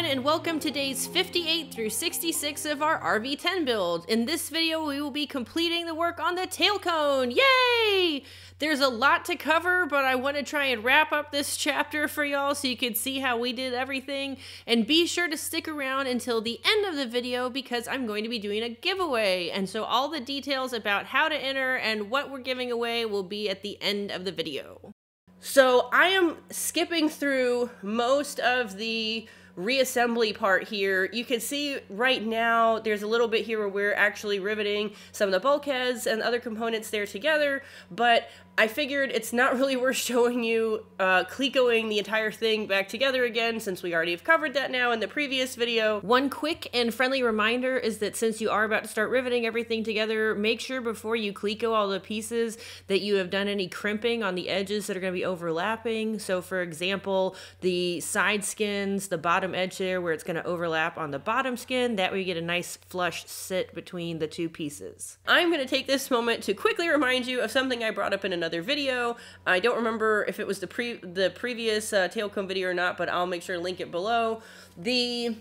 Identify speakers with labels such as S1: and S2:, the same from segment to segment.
S1: and welcome to days 58 through 66 of our RV-10 build. In this video, we will be completing the work on the Tailcone. Yay! There's a lot to cover, but I want to try and wrap up this chapter for y'all so you can see how we did everything. And be sure to stick around until the end of the video because I'm going to be doing a giveaway. And so all the details about how to enter and what we're giving away will be at the end of the video. So I am skipping through most of the reassembly part here. You can see right now there's a little bit here where we're actually riveting some of the bulkheads and other components there together, but I figured it's not really worth showing you clecoing the entire thing back together again since we already have covered that now in the previous video. One quick and friendly reminder is that since you are about to start riveting everything together, make sure before you cleco all the pieces that you have done any crimping on the edges that are going to be overlapping. So for example, the side skins, the bottom edge there where it's going to overlap on the bottom skin, that way you get a nice flush sit between the two pieces. I'm going to take this moment to quickly remind you of something I brought up in another video. I don't remember if it was the previous Tailcone video or not, but I'll make sure to link it below. The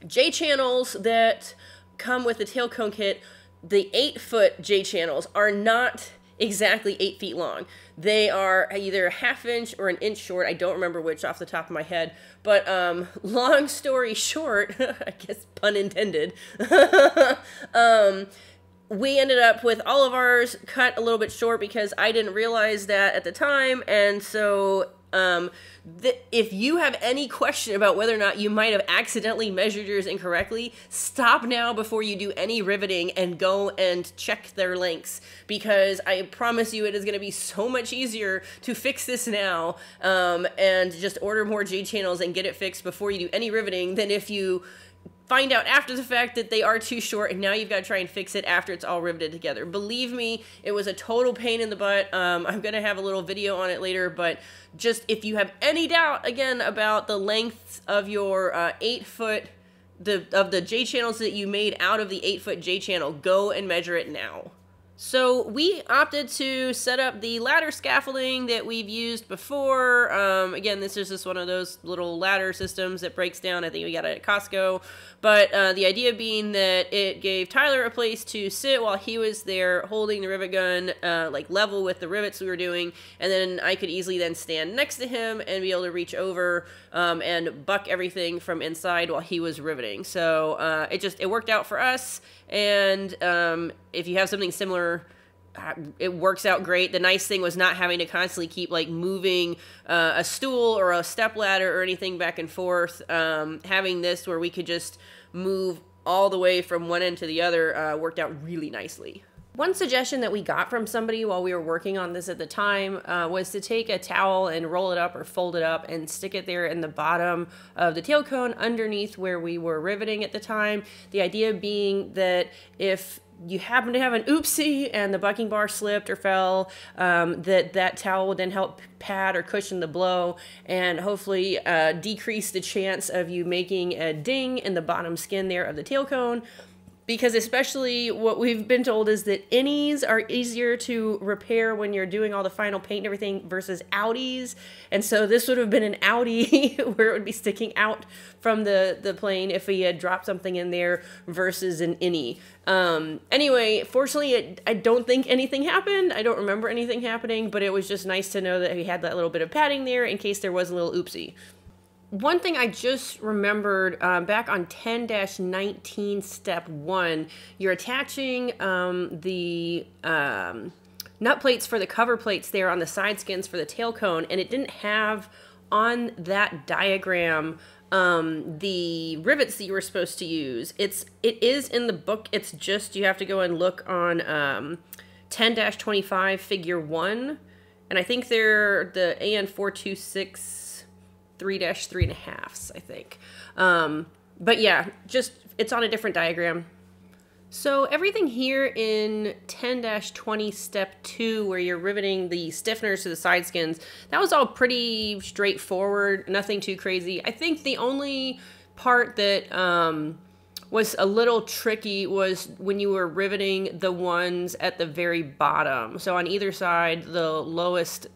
S1: J-channels that come with the Tailcone kit, the 8-foot J-channels are not exactly 8 feet long. They are either a ½ inch or an inch short. I don't remember which off the top of my head, but long story short, I guess pun intended, we ended up with all of ours cut a little bit short because I didn't realize that at the time. And so if you have any question about whether or not you might have accidentally measured yours incorrectly, stop now before you do any riveting and go and check their lengths, because I promise you it is going to be so much easier to fix this now and just order more J-channels and get it fixed before you do any riveting than if you find out after the fact that they are too short and now you've got to try and fix it after it's all riveted together. Believe me, it was a total pain in the butt. I'm going to have a little video on it later, but just if you have any doubt, again, about the length of your 8-foot, of the J-channels that you made out of the 8-foot J-channel, go and measure it now. So we opted to set up the ladder scaffolding that we've used before. Again, this is just one of those little ladder systems that breaks down. I think we got it at Costco. But the idea being that it gave Tyler a place to sit while he was there holding the rivet gun, like level with the rivets we were doing. And then I could easily then stand next to him and be able to reach over and buck everything from inside while he was riveting. So it worked out for us. And if you have something similar, it works out great. The nice thing was not having to constantly keep like moving a stool or a step ladder or anything back and forth. Having this where we could just move all the way from one end to the other worked out really nicely. One suggestion that we got from somebody while we were working on this at the time was to take a towel and roll it up or fold it up and stick it there in the bottom of the Tailcone underneath where we were riveting at the time. The idea being that if you happen to have an oopsie and the bucking bar slipped or fell, that towel would then help pad or cushion the blow and hopefully decrease the chance of you making a ding in the bottom skin there of the Tailcone. Because especially what we've been told is that innies are easier to repair when you're doing all the final paint and everything versus outies. And so this would have been an outie where it would be sticking out from the plane if we had dropped something in there versus an innie. Anyway, fortunately, I don't think anything happened. I don't remember anything happening, but it was just nice to know that we had that little bit of padding there in case there was a little oopsie. One thing I just remembered, back on 10-19 step 1, you're attaching the nut plates for the cover plates there on the side skins for the Tailcone, and it didn't have on that diagram the rivets that you were supposed to use. It is in the book. It's just you have to go and look on 10-25 figure 1, and I think they're the AN426 3-3.5s, I think. But yeah, just it's on a different diagram. So everything here in 10-20 step 2, where you're riveting the stiffeners to the side skins, that was all pretty straightforward, nothing too crazy. I think the only part that was a little tricky was when you were riveting the ones at the very bottom. So on either side, the lowest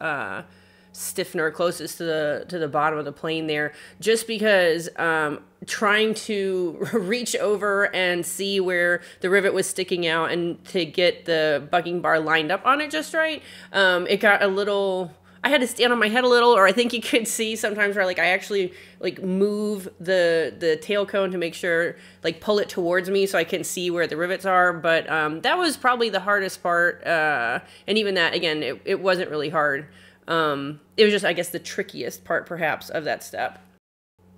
S1: stiffener closest to the bottom of the plane there, just because trying to reach over and see where the rivet was sticking out and to get the bucking bar lined up on it just right, it got a little... I had to stand on my head a little, or I think you could see sometimes where like I actually like move the tail cone to make sure, like pull it towards me so I can see where the rivets are. But that was probably the hardest part. And even that, again, it wasn't really hard. It was just, I guess, the trickiest part perhaps of that step.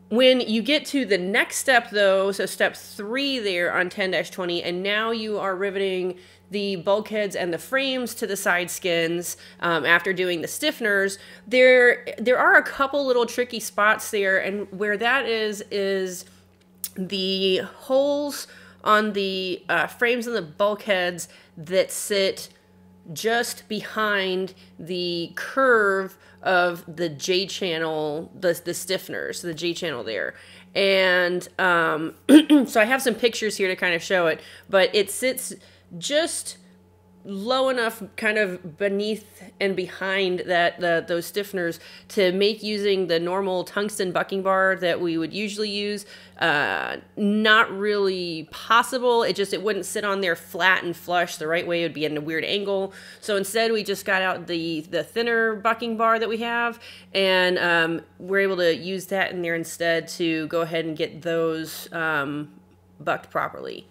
S1: When you get to the next step though, so step 3 there on 10-20, and now you are riveting the bulkheads and the frames to the side skins after doing the stiffeners, there are a couple little tricky spots there, and where that is the holes on the frames and the bulkheads that sit just behind the curve of the J channel, the stiffeners, the J channel there. And so I have some pictures here to kind of show it, but it sits just low enough kind of beneath and behind that those stiffeners to make using the normal tungsten bucking bar that we would usually use not really possible. It wouldn't sit on there flat and flush the right way. It would be in a weird angle. So instead we just got out the thinner bucking bar that we have, and we're able to use that in there instead to go ahead and get those bucked properly.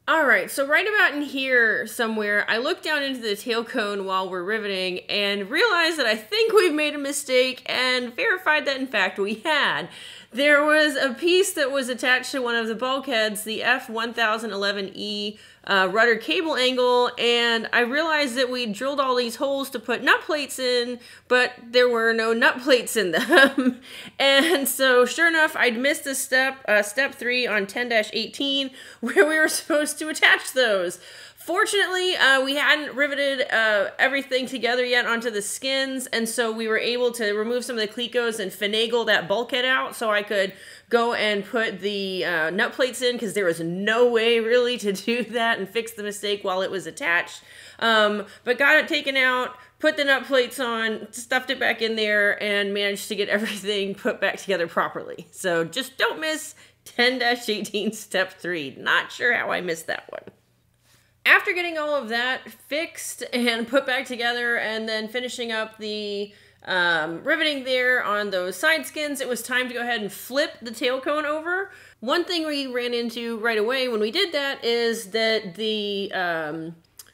S1: All right, so right about in here somewhere, I looked down into the tail cone while we're riveting and realized that I think we've made a mistake, and verified that in fact we had. There was a piece that was attached to one of the bulkheads, the F1011E rudder cable angle, and I realized that we drilled all these holes to put nut plates in, but there were no nut plates in them. And so sure enough, I'd missed a step 3 on 10-18 where we were supposed to attach those. Fortunately, we hadn't riveted everything together yet onto the skins, and so we were able to remove some of the clecos and finagle that bulkhead out so I could go and put the nut plates in, because there was no way really to do that and fix the mistake while it was attached. But got it taken out, put the nut plates on, stuffed it back in there, and managed to get everything put back together properly. So just don't miss 10-18 step 3. Not sure how I missed that one. After getting all of that fixed and put back together, and then finishing up the riveting there on those side skins, it was time to go ahead and flip the tail cone over. One thing we ran into right away when we did that is that the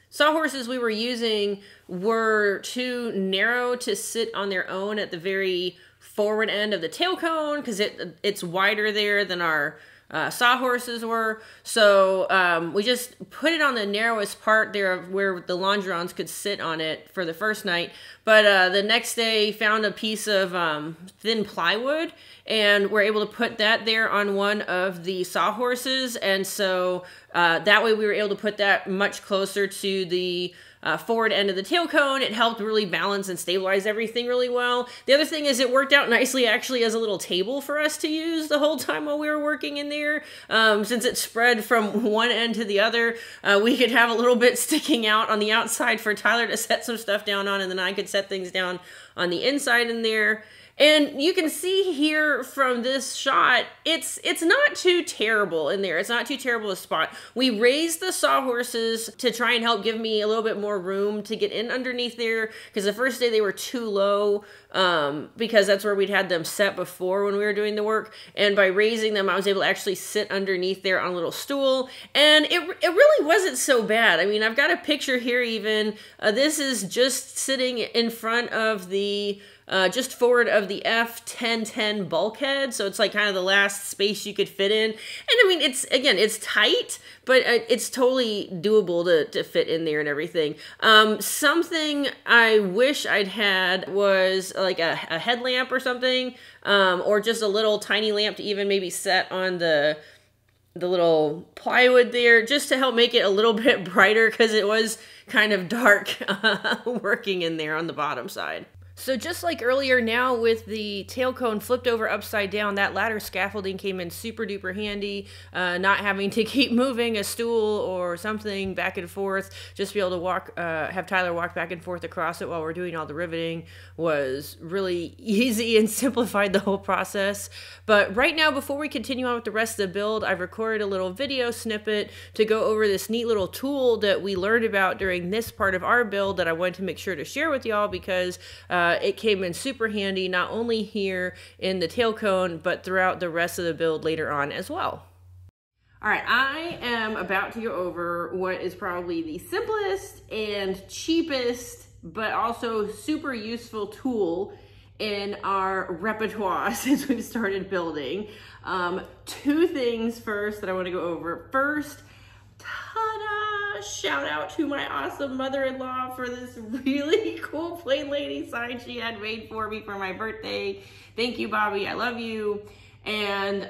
S1: sawhorses we were using were too narrow to sit on their own at the very forward end of the tail cone, because it's wider there than our sawhorses were. So we just put it on the narrowest part there of where the longerons could sit on it for the first night. But the next day found a piece of thin plywood, and we're able to put that there on one of the sawhorses. And so that way we were able to put that much closer to the forward end of the tail cone. It helped really balance and stabilize everything really well. The other thing is it worked out nicely actually as a little table for us to use the whole time while we were working in there. Since it spread from one end to the other, we could have a little bit sticking out on the outside for Tyler to set some stuff down on, and then I could set things down on the inside in there. And you can see here from this shot, it's not too terrible in there. It's not too terrible a spot. We raised the sawhorses to try and help give me a little bit more room to get in underneath there, because the first day they were too low, because that's where we'd had them set before when we were doing the work. And by raising them, I was able to actually sit underneath there on a little stool, and it really wasn't so bad. I mean, I've got a picture here even. This is just sitting in front of the just forward of the F1010 bulkhead, so it's like kind of the last space you could fit in. And I mean, it's tight, but it's totally doable to fit in there and everything. Something I wish I'd had was like a headlamp or something, or just a little tiny lamp to even maybe set on the little plywood there, just to help make it a little bit brighter, because it was kind of dark working in there on the bottom side. So just like earlier, now with the tail cone flipped over upside down, that ladder scaffolding came in super duper handy. Not having to keep moving a stool or something back and forth, just be able to walk, have Tyler walk back and forth across it while we're doing all the riveting was really easy and simplified the whole process. But right now, before we continue on with the rest of the build, I've recorded a little video snippet to go over this neat little tool that we learned about during this part of our build that I wanted to make sure to share with y'all because it came in super handy, not only here in the tail cone, but throughout the rest of the build later on as well. All right, I am about to go over what is probably the simplest and cheapest, but also super useful tool in our repertoire since we've started building. Two things first that I want to go over. First, ta-da! Shout out to my awesome mother-in-law for this really cool plain lady sign she had made for me for my birthday. Thank you, Bobby. I love you. And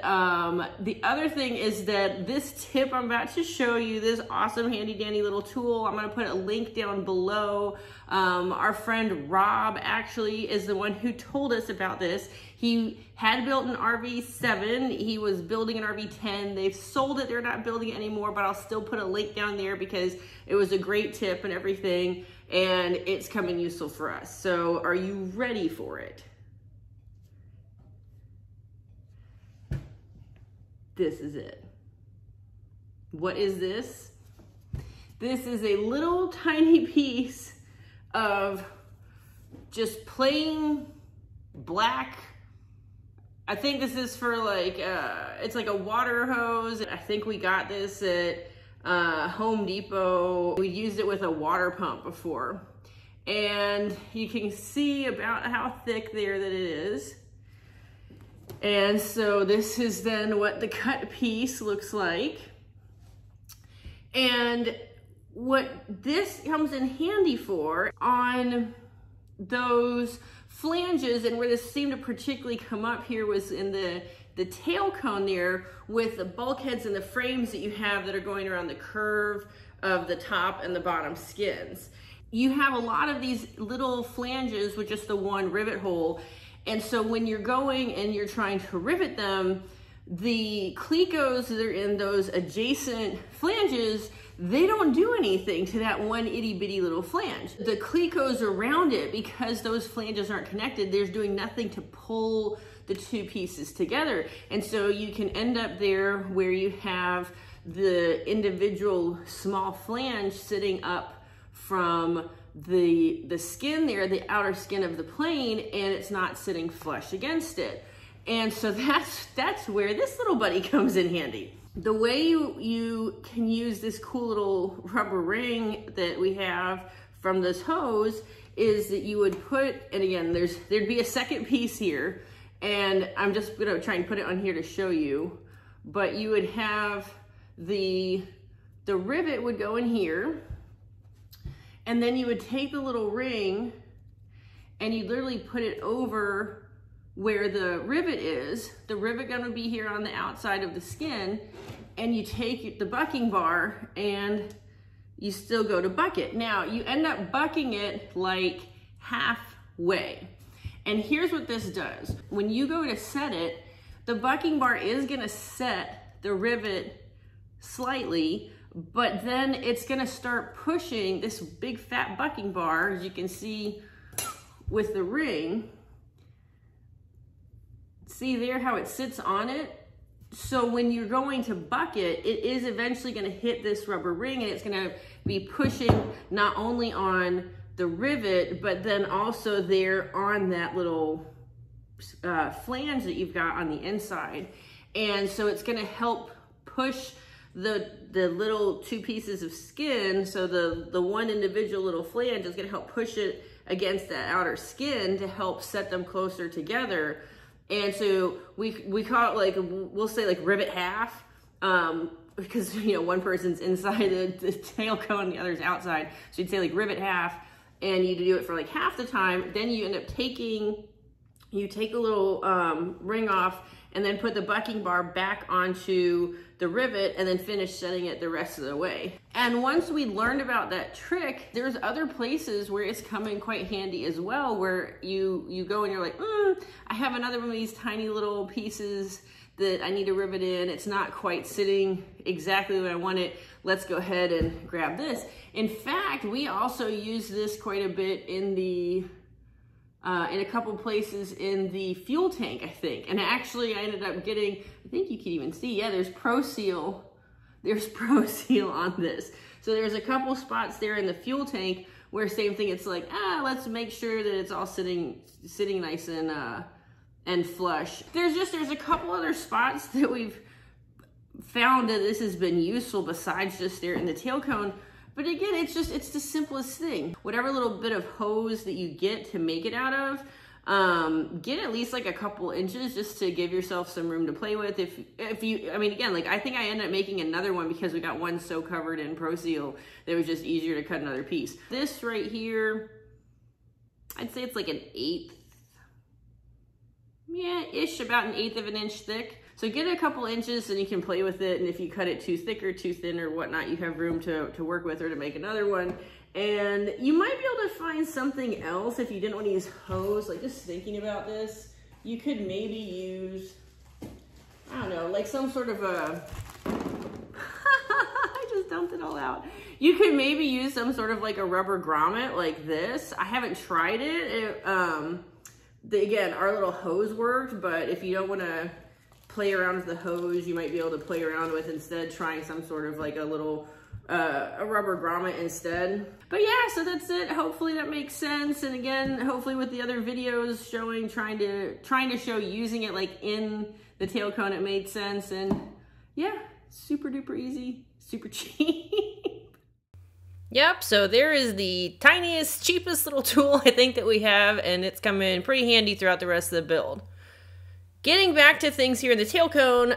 S1: the other thing is that this tip I'm about to show you, this awesome handy dandy little tool, I'm going to put a link down below. Our friend Rob actually is the one who told us about this. He had built an RV-7. He was building an RV-10. They've sold it. They're not building it anymore, but I'll still put a link down there because it was a great tip and everything, and it's coming useful for us. So are you ready for it? This is it. What is this? This is a little tiny piece of just plain black. I think this is for like, it's like a water hose. I think we got this at Home Depot. We used it with a water pump before. And you can see about how thick there that it is. And so this is then what the cut piece looks like. And what this comes in handy for on those flanges, and where this seemed to particularly come up here was in the tail cone there with the bulkheads and the frames that you have that are going around the curve of the top and the bottom skins. You have a lot of these little flanges with just the one rivet hole. And so when you're going and you're trying to rivet them, the clecos that are in those adjacent flanges, they don't do anything to that one itty bitty little flange. The clecos around it, because those flanges aren't connected, they're doing nothing to pull the two pieces together. And so you can end up there where you have the individual small flange sitting up from the skin there, the outer skin of the plane, and it's not sitting flush against it. And so that's where this little buddy comes in handy. The way you can use this cool little rubber ring that we have from this hose is that you would put, and again, there'd be a second piece here, and I'm just gonna try and put it on here to show you, but you would have the rivet would go in here, and then you would take the little ring and you literally put it over where the rivet is. The rivet gun would be here on the outside of the skin, and you take the bucking bar and you still go to buck it. Now you end up bucking it like halfway. And here's what this does. When you go to set it, the bucking bar is gonna set the rivet slightly, but then it's gonna start pushing this big fat bucking bar, as you can see with the ring. See there how it sits on it? So when you're going to buck it, it is eventually gonna hit this rubber ring, and it's gonna be pushing not only on the rivet, but then also there on that little flange that you've got on the inside. And so it's gonna help push the little two pieces of skin, so the one individual little flange is gonna help push it against that outer skin to help set them closer together. And so we call it, like, we'll say like rivet half, because, you know, one person's inside the tail cone, the other's outside. So you'd say like rivet half, and you do it for like half the time. Then you end up taking you take a little ring off and then put the bucking bar back onto the rivet and then finish setting it the rest of the way. And once we learned about that trick, there's other places where it's come in quite handy as well, where you go and you're like, I have another one of these tiny little pieces that I need to rivet in. It's not quite sitting exactly where I want it. Let's go ahead and grab this. In fact, we also use this quite a bit in the in a couple places in the fuel tank, I think. And actually I ended up getting, I think you can even see, yeah, there's Pro Seal. There's Pro Seal on this. So there's a couple spots there in the fuel tank where same thing, it's like, let's make sure that it's all sitting nice and flush. There's a couple other spots that we've found that this has been useful besides just there in the tail cone. But again, it's the simplest thing. Whatever little bit of hose that you get to make it out of, get at least like a couple inches just to give yourself some room to play with. If you, I mean, again, like I think I ended up making another one because we got one so covered in Pro Seal that it was just easier to cut another piece. This right here, I'd say it's like an 1/8, yeah, ish, about an 1/8 of an inch thick. So get a couple inches and you can play with it. And if you cut it too thick or too thin or whatnot, you have room to work with or to make another one. And you might be able to find something else if you didn't want to use hose. Like just thinking about this, you could maybe use, I don't know, like some sort of a, I just dumped it all out. You could maybe use some sort of like a rubber grommet like this. I haven't tried it. Again, our little hose worked, but if you don't want to play around with the hose, you might be able to play around with instead trying some sort of like a little a rubber grommet instead. But yeah, so that's it. Hopefully that makes sense. And again, hopefully with the other videos showing, trying to show using it like in the tail cone, it made sense. And yeah, super duper easy, super cheap. Yep, so there is the tiniest, cheapest little tool I think that we have, and it's come in pretty handy throughout the rest of the build. Getting back to things here in the tail cone,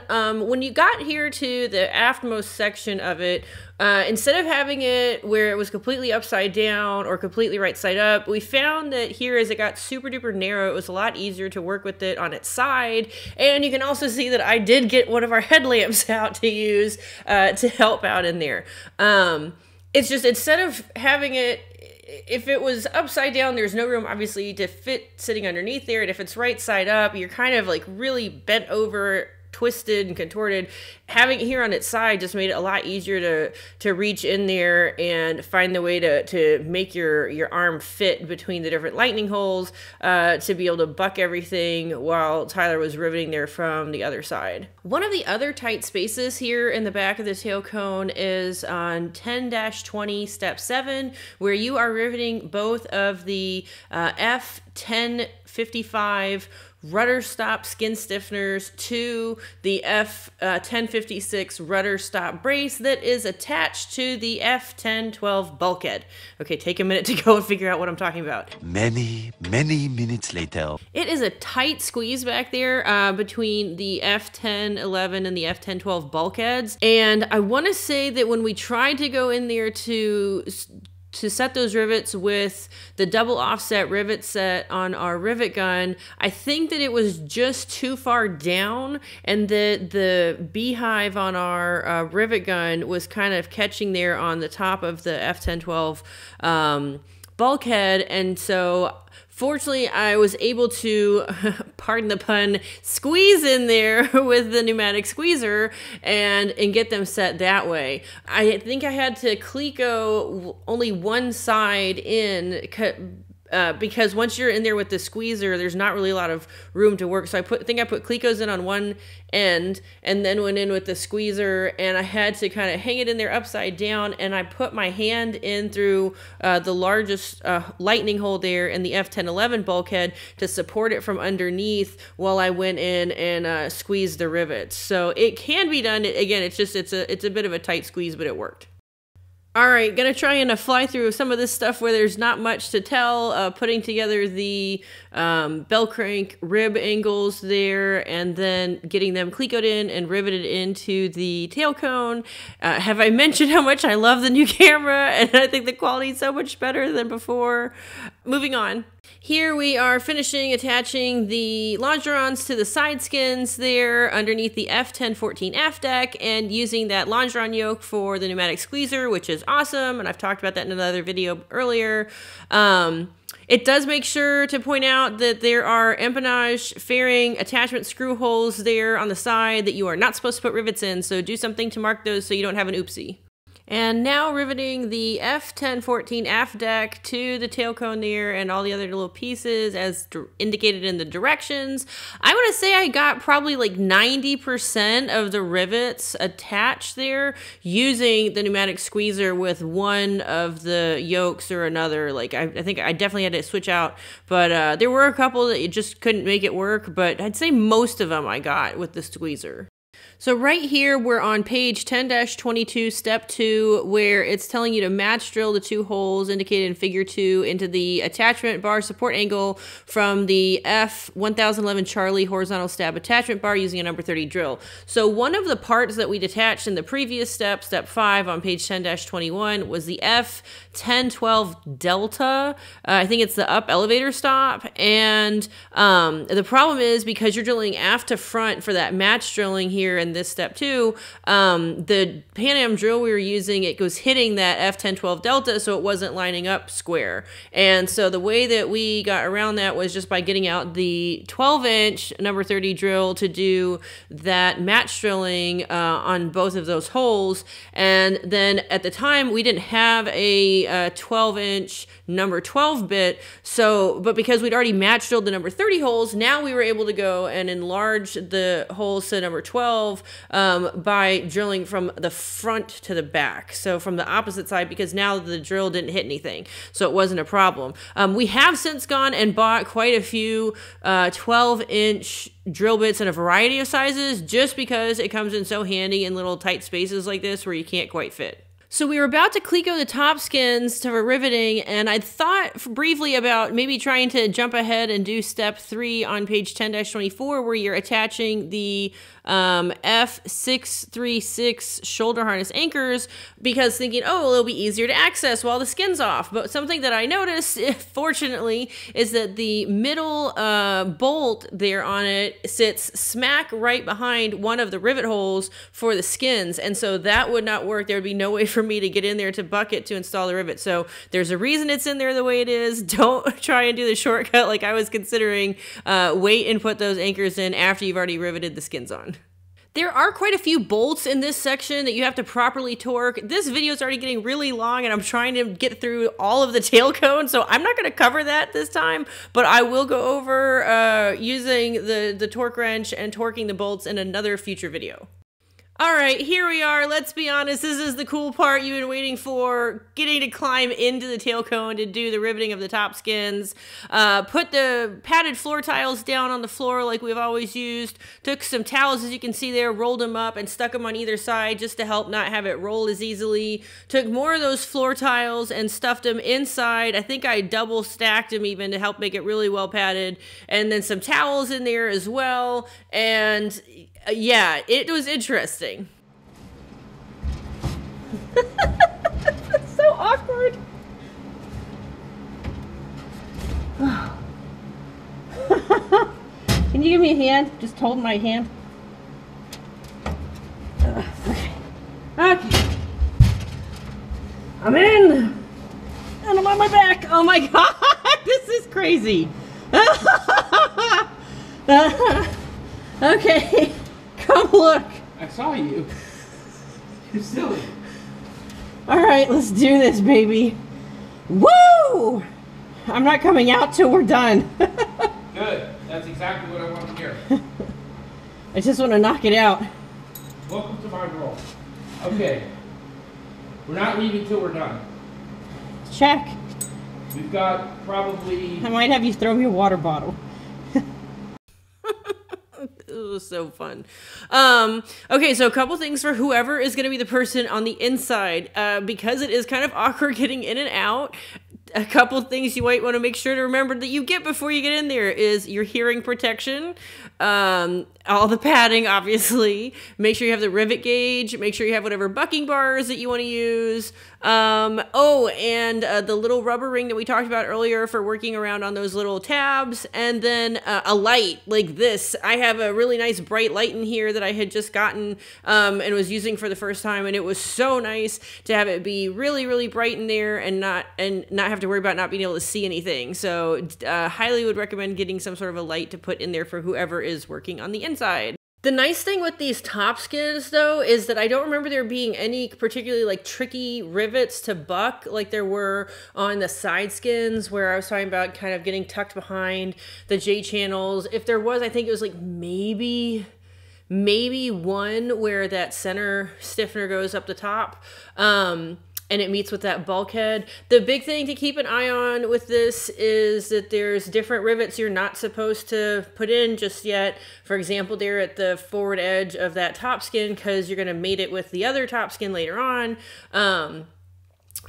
S1: when you got here to the aftmost section of it, instead of having it where it was completely upside down or completely right side up, we found that here as it got super duper narrow, it was a lot easier to work with it on its side. And you can also see that I did get one of our headlamps out to use to help out in there. It's just instead of having it, if it was upside down, there's no room obviously to fit sitting underneath there. And if it's right side up, you're kind of like really bent over, twisted and contorted. Having it here on its side just made it a lot easier to reach in there and find the way to make your arm fit between the different lightning holes, to be able to buck everything while Tyler was riveting there from the other side. One of the other tight spaces here in the back of the tail cone is on 10-20 step 7, where you are riveting both of the F1055 rudder stop skin stiffeners to the F1056 rudder stop brace that is attached to the F1012 bulkhead. Okay, take a minute to go and figure out what I'm talking about.
S2: Many minutes later.
S1: It is a tight squeeze back there between the F1011 and the F1012 bulkheads. And I want to say that when we tried to go in there to set those rivets with the double offset rivet set on our rivet gun, I think that it was just too far down, and the beehive on our rivet gun was kind of catching there on the top of the F1012 bulkhead. And so fortunately, I was able to, pardon the pun, squeeze in there with the pneumatic squeezer and get them set that way. I think I had to cleco only one side in, because once you're in there with the squeezer, there's not really a lot of room to work. So I think I put clecos in on one end and then went in with the squeezer, and I had to kind of hang it in there upside down, and I put my hand in through the largest lightning hole there in the F1011 bulkhead to support it from underneath while I went in and squeezed the rivets. So it can be done. Again, it's a bit of a tight squeeze, but it worked. All right, gonna try and fly through some of this stuff where there's not much to tell, putting together the bell crank rib angles there, and then getting them clecoed in and riveted into the tail cone. Have I mentioned how much I love the new camera, and I think the quality is so much better than before? Moving on. Here we are finishing attaching the longerons to the side skins there underneath the F1014 aft deck, and using that longeron yoke for the pneumatic squeezer, which is awesome, and I've talked about that in another video earlier. It does make sure to point out that there are empennage fairing attachment screw holes there on the side that you are not supposed to put rivets in, so do something to mark those so you don't have an oopsie. And now riveting the F1014 aft deck to the tail cone there and all the other little pieces as indicated in the directions. I want to say I got probably like 90% of the rivets attached there using the pneumatic squeezer with one of the yokes or another. Like I think I definitely had to switch out, but there were a couple that you just couldn't make it work, but I'd say most of them I got with the squeezer. So right here, we're on page 10-22, step 2, where it's telling you to match drill the 2 holes indicated in figure 2 into the attachment bar support angle from the F1011 Charlie horizontal stab attachment bar using a number 30 drill. So one of the parts that we detached in the previous step, step 5 on page 10-21, was the F1012 Delta. I think it's the up elevator stop. And the problem is because you're drilling aft to front for that match drilling here in this step 2, the Pan Am drill we were using, it was hitting that F1012 Delta, so it wasn't lining up square. And so the way that we got around that was just by getting out the 12-inch number 30 drill to do that match drilling on both of those holes. And then at the time, we didn't have a 12-inch number 12 bit, but because we'd already match drilled the number 30 holes, now we were able to go and enlarge the holes to number 12 by drilling from the front to the back. So from the opposite side, because now the drill didn't hit anything. So it wasn't a problem. We have since gone and bought quite a few 12-inch drill bits in a variety of sizes, just because it comes in so handy in little tight spaces like this where you can't quite fit. So we were about to cleco the top skins to riveting, and I thought briefly about maybe trying to jump ahead and do step 3 on page 10-24, where you're attaching the F636 shoulder harness anchors, because thinking, oh, well, it'll be easier to access while the skin's off. But something that I noticed, fortunately, is that the middle bolt there on it sits smack right behind one of the rivet holes for the skins, and so that would not work. There would be no way for me to get in there to bucket to install the rivet. So there's a reason it's in there the way it is. Don't try and do the shortcut like I was considering. Wait and put those anchors in after you've already riveted the skins on. There are quite a few bolts in this section that you have to properly torque. This video is already getting really long, and I'm trying to get through all of the tail cone, so I'm not going to cover that this time, but I will go over using the torque wrench and torquing the bolts in another future video. All right, here we are. Let's be honest, this is the cool part you've been waiting for, getting to climb into the tail cone to do the riveting of the top skins. Put the padded floor tiles down on the floor like we've always used. Took some towels, as you can see there, rolled them up and stuck them on either side just to help not have it roll as easily. Took more of those floor tiles and stuffed them inside. I think I double stacked them even to help make it really well padded. And then some towels in there as well. And yeah, it was interesting. It's so awkward. Can you give me a hand? Just hold my hand. Okay. Okay. I'm in. And I'm on my back. Oh my god, this is crazy. Okay. Come look.
S3: I saw you. You're silly.
S1: Alright, let's do this, baby. Woo! I'm not coming out till we're done.
S3: Good. That's exactly what I want to hear.
S1: I just want to knock it out.
S3: Welcome to my world. Okay. We're not leaving till we're done.
S1: Check.
S3: We've got probably...
S1: I might have you throw me a water bottle. It was so fun. Okay, so a couple things for whoever is going to be the person on the inside. Because it is kind of awkward getting in and out, a couple things you might want to make sure to remember that you get before you get in there is your hearing protection, all the padding, obviously. Make sure you have the rivet gauge. Make sure you have whatever bucking bars that you want to use. And the little rubber ring that we talked about earlier for working around on those little tabs. And then a light like this. I have a really nice bright light in here that I had just gotten and was using for the first time. And it was so nice to have it be really, really bright in there and not have to worry about not being able to see anything. So highly would recommend getting some sort of a light to put in there for whoever is working on the inside. The nice thing with these top skins, though, is that I don't remember there being any particularly like tricky rivets to buck like there were on the side skins where I was talking about kind of getting tucked behind the J channels. If there was, I think it was like maybe one where that center stiffener goes up the top. And it meets with that bulkhead. The big thing to keep an eye on with this is that there's different rivets you're not supposed to put in just yet. For example, they're at the forward edge of that top skin because you're gonna mate it with the other top skin later on.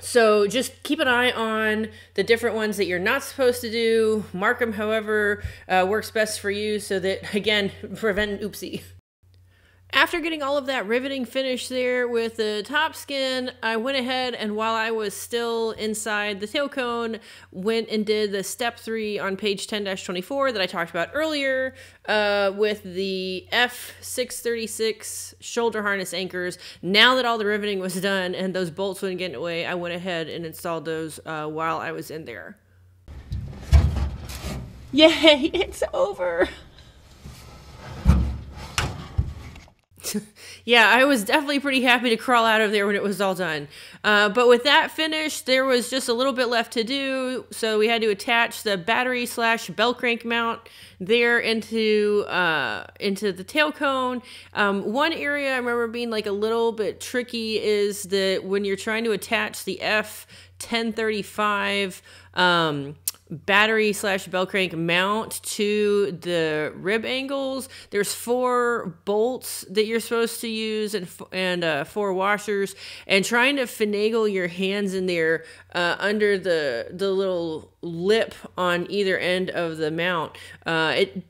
S1: So just keep an eye on the different ones that you're not supposed to do. Mark them however works best for you so that, again, prevent an oopsie. After getting all of that riveting finished there with the top skin, I went ahead and while I was still inside the tail cone, went and did the step 3 on page 10-24 that I talked about earlier with the F636 shoulder harness anchors. Now that all the riveting was done and those bolts wouldn't get in the way, I went ahead and installed those while I was in there. Yay, it's over! Yeah, I was definitely pretty happy to crawl out of there when it was all done. But with that finished, there was just a little bit left to do. So we had to attach the battery / bell crank mount there into the tail cone. One area I remember being like a little bit tricky is that when you're trying to attach the F1035 battery / bell crank mount to the rib angles, there's 4 bolts that you're supposed to use and 4 washers, and trying to finagle your hands in there under the little lip on either end of the mount.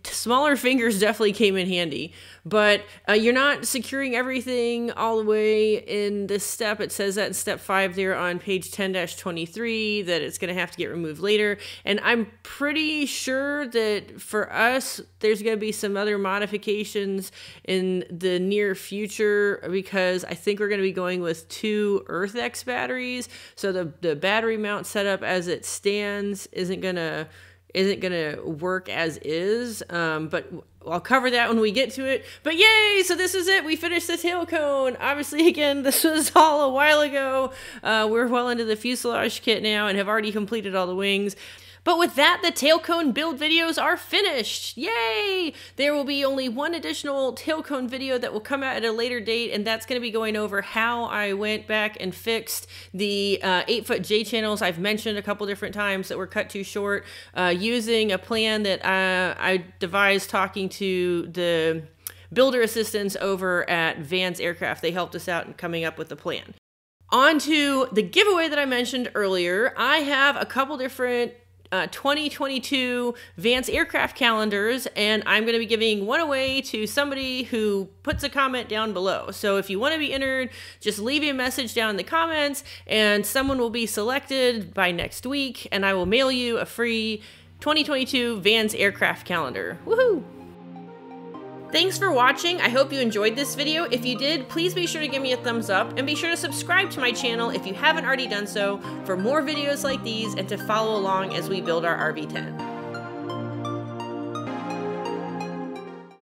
S1: Smaller fingers definitely came in handy, but you're not securing everything all the way in this step. It says that in step 5 there on page 10-23 that it's going to have to get removed later. And I'm pretty sure that for us, there's going to be some other modifications in the near future because I think we're going to be going with 2 EarthX batteries. So the battery mount setup as it stands isn't gonna work as is, but I'll cover that when we get to it. But yay, so this is it. We finished the tail cone. Obviously, again, this was all a while ago. We're well into the fuselage kit now and have already completed all the wings. But with that, the Tailcone build videos are finished. Yay! There will be only one additional Tailcone video that will come out at a later date, and that's going to be going over how I went back and fixed the 8-foot J channels I've mentioned a couple different times that were cut too short, using a plan that I devised talking to the builder assistants over at Vans Aircraft. They helped us out in coming up with the plan. On to the giveaway that I mentioned earlier. I have a couple different 2022 Vans Aircraft calendars, and I'm going to be giving one away to somebody who puts a comment down below. So if you want to be entered, just leave me a message down in the comments, and someone will be selected by next week, and I will mail you a free 2022 Vans Aircraft calendar. Woohoo! Thanks for watching. I hope you enjoyed this video. If you did, please be sure to give me a thumbs up and be sure to subscribe to my channel if you haven't already done so for more videos like these and to follow along as we build our RV-10.